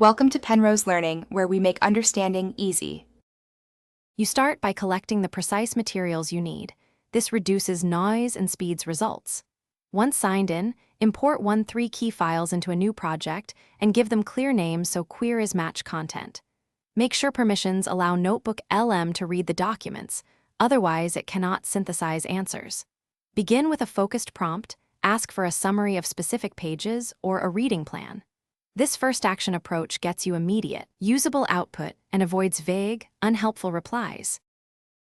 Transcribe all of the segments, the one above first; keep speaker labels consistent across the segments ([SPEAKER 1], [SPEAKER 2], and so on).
[SPEAKER 1] Welcome to Penrose Learning, where we make understanding easy.
[SPEAKER 2] You start by collecting the precise materials you need. This reduces noise and speeds results. Once signed in, import 3 key files into a new project and give them clear names so queries match content. Make sure permissions allow Notebooklm to read the documents, otherwise it cannot synthesize answers. Begin with a focused prompt, ask for a summary of specific pages or a reading plan. This first action approach gets you immediate, usable output and avoids vague, unhelpful replies.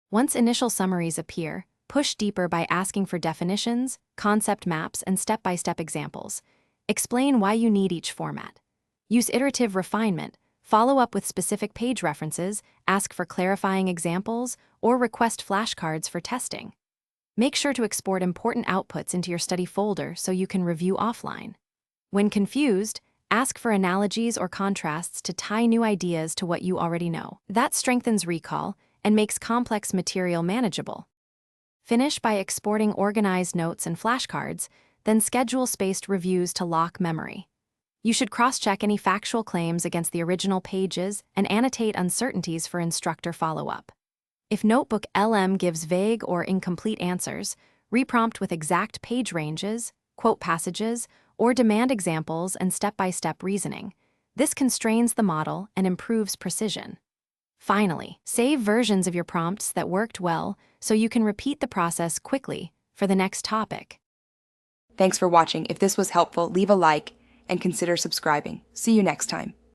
[SPEAKER 2] Once initial summaries appear, push deeper by asking for definitions, concept maps, and step-by-step examples. Explain why you need each format. Use iterative refinement, follow up with specific page references, ask for clarifying examples, or request flashcards for testing. Make sure to export important outputs into your study folder so you can review offline. When confused, ask for analogies or contrasts to tie new ideas to what you already know. That strengthens recall and makes complex material manageable. Finish by exporting organized notes and flashcards, then schedule spaced reviews to lock memory. You should cross-check any factual claims against the original pages and annotate uncertainties for instructor follow-up. If Notebooklm gives vague or incomplete answers, reprompt with exact page ranges, quote passages, or demand examples and step-by-step reasoning. This constrains the model and improves precision. Finally, save versions of your prompts that worked well so you can repeat the process quickly for the next topic.
[SPEAKER 1] Thanks for watching. If this was helpful, leave a like and consider subscribing. See you next time.